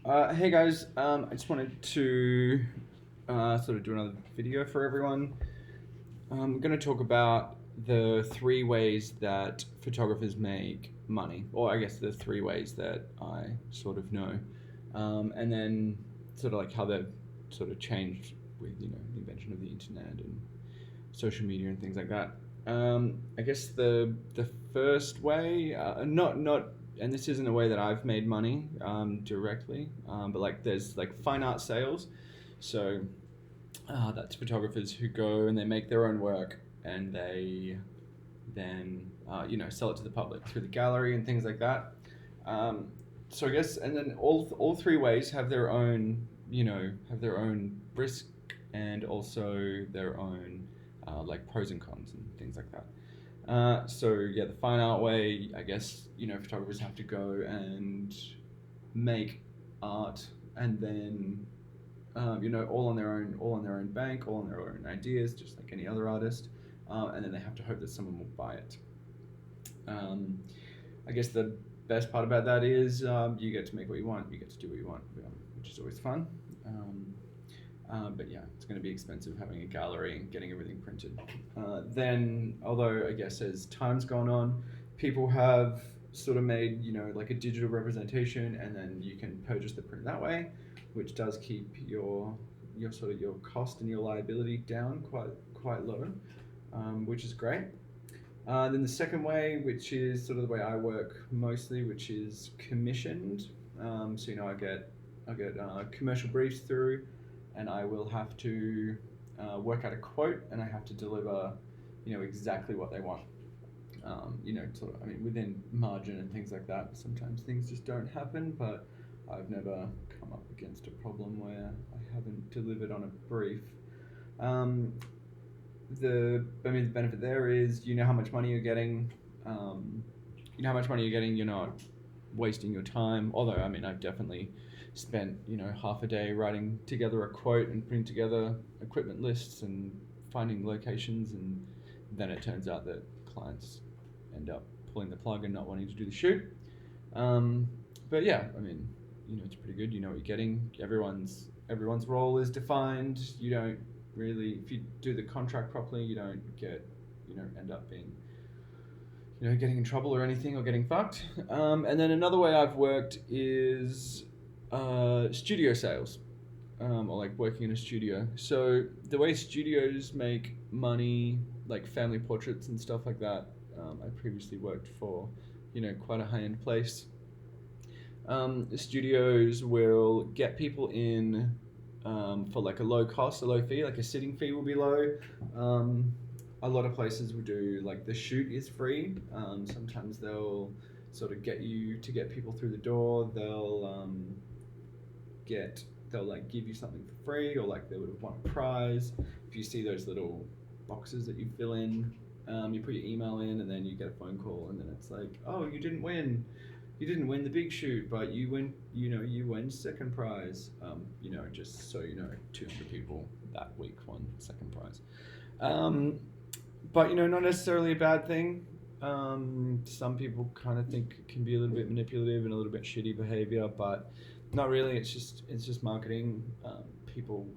Hey guys, I just wanted to sort of do another video for everyone. I'm going to talk about the three ways that photographers make money, or I guess the three ways that I sort of know, and then sort of like how they've sort of changed with the invention of the internet and social media and things like that. I guess the first way, not and this isn't a way that I've made money directly, but like there's like fine art sales, so that's photographers who go and they make their own work and they then sell it to the public through the gallery and things like that. Um, so I guess and then all three ways have their own have their own risk and also their own like pros and cons and things like that. So yeah, the fine art way, I guess photographers have to go and make art, and then all on their own bank, all on their own ideas, just like any other artist, and then they have to hope that someone will buy it. Um, I guess the best part about that is you get to make what you want, you get to do what you want, which is always fun. Um, but yeah, it's going to be expensive having a gallery and getting everything printed. Then, although I guess as time's gone on, people have sort of made like a digital representation, and then you can purchase the print that way, which does keep your sort of your cost and your liability down quite low, which is great. Then the second way, which is sort of the way I work mostly, which is commissioned. So I get commercial briefs through, and I will have to work out a quote, and I have to deliver, exactly what they want. Sort of, I mean, within margin and things like that. Sometimes things just don't happen, but I've never come up against a problem where I haven't delivered on a brief. Um, the benefit there is how much money you're getting. You know how much money you're getting. You're not wasting your time. Although I mean, I've definitely spent half a day writing together a quote and putting together equipment lists and finding locations, and then it turns out that clients end up pulling the plug and not wanting to do the shoot. Um, but yeah, I mean, it's pretty good. You know what you're getting. Everyone's role is defined. You don't really, if you do the contract properly, you don't get, end up being, getting in trouble or anything or getting fucked. And then another way I've worked is studio sales, or like working in a studio. So the way studios make money, like family portraits and stuff like that, I previously worked for, quite a high-end place. The studios will get people in for like a low cost, a low fee, like a sitting fee will be low. Um, a lot of places will do like the shoot is free. Sometimes they'll sort of get people through the door. Get they'll like give you something for free, or like they would have won a prize. If you see those little boxes that you fill in, you put your email in, and then you get a phone call, and then it's like, oh, you didn't win the big shoot, but you win second prize. Just so 200 people that week won second prize. Um, but not necessarily a bad thing. Some people kind of think it can be a little bit manipulative and a little bit shitty behavior, but not really. It's just marketing. People,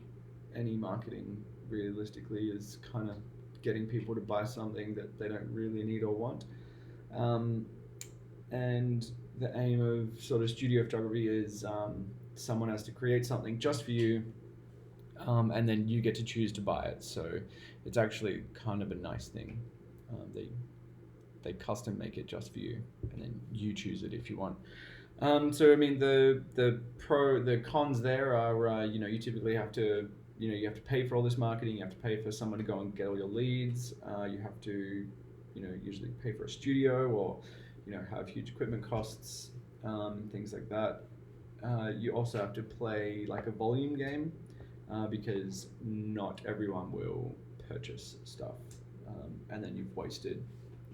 any marketing realistically is kind of getting people to buy something that they don't really need or want. Um, and the aim of sort of studio photography is someone has to create something just for you, and then you get to choose to buy it. So it's actually kind of a nice thing. They custom make it just for you, and then you choose it if you want. So I mean the cons there are you typically have to you have to pay for all this marketing. You have to pay for someone to go and get all your leads. You have to usually pay for a studio, or have huge equipment costs, things like that. You also have to play like a volume game, because not everyone will purchase stuff, and then you've wasted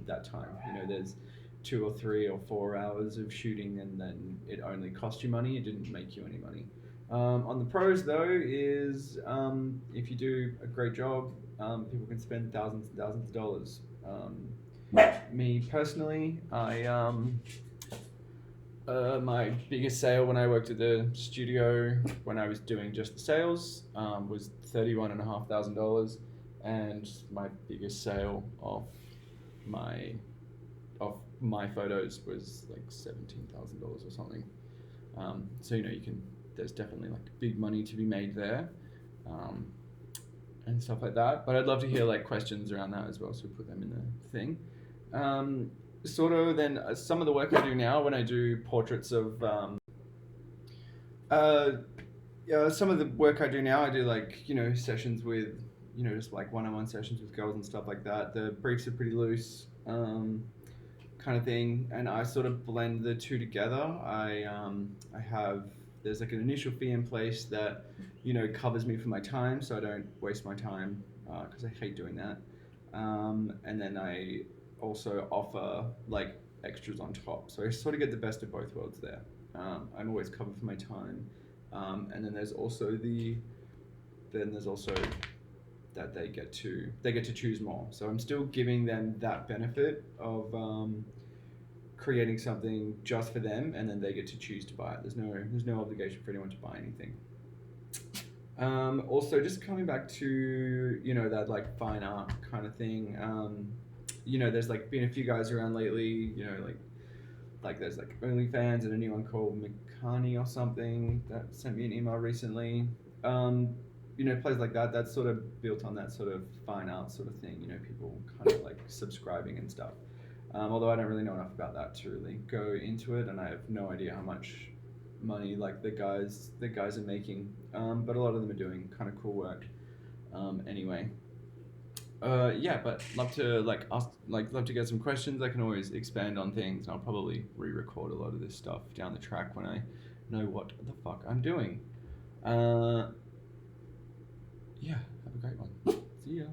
that time. There's 2 or 3 or 4 hours of shooting, and then it only cost you money. It didn't make you any money. On the pros, though, is if you do a great job, people can spend thousands and thousands of dollars. Me personally, My biggest sale when I worked at the studio, when I was doing just the sales, was $31,500, and my biggest sale my of my photos was like $17,000 or something. So you can. There's definitely like big money to be made there, um, and stuff like that. But I'd love to hear like questions around that as well, so put them in the thing. Um, Sort of then some of the work I do now when I do portraits of uh, yeah, some of the work I do now I do like sessions with just like one-on-one sessions with girls and stuff like that. The briefs are pretty loose, kind of thing, and I sort of blend the two together. I have there's like an initial fee in place that covers me for my time, so I don't waste my time because I hate doing that. And then I also offer like extras on top, so I sort of get the best of both worlds there. I'm always covered for my time, and then there's also that they get to choose more. So I'm still giving them that benefit of creating something just for them, and then they get to choose to buy it. There's no obligation for anyone to buy anything. Also, just coming back to that like fine art kind of thing. There's like been a few guys around lately. Like there's like OnlyFans and a new one called Mikani or something that sent me an email recently. Plays like that. That's sort of built on that sort of fine art sort of thing. People kind of like subscribing and stuff. Although I don't really know enough about that to really go into it, and I have no idea how much money like the guys are making. But a lot of them are doing kind of cool work. Anyway, yeah, but love to get some questions. I can always expand on things. I'll probably re-record a lot of this stuff down the track when I know what the fuck I'm doing. Yeah, have a great one. See ya.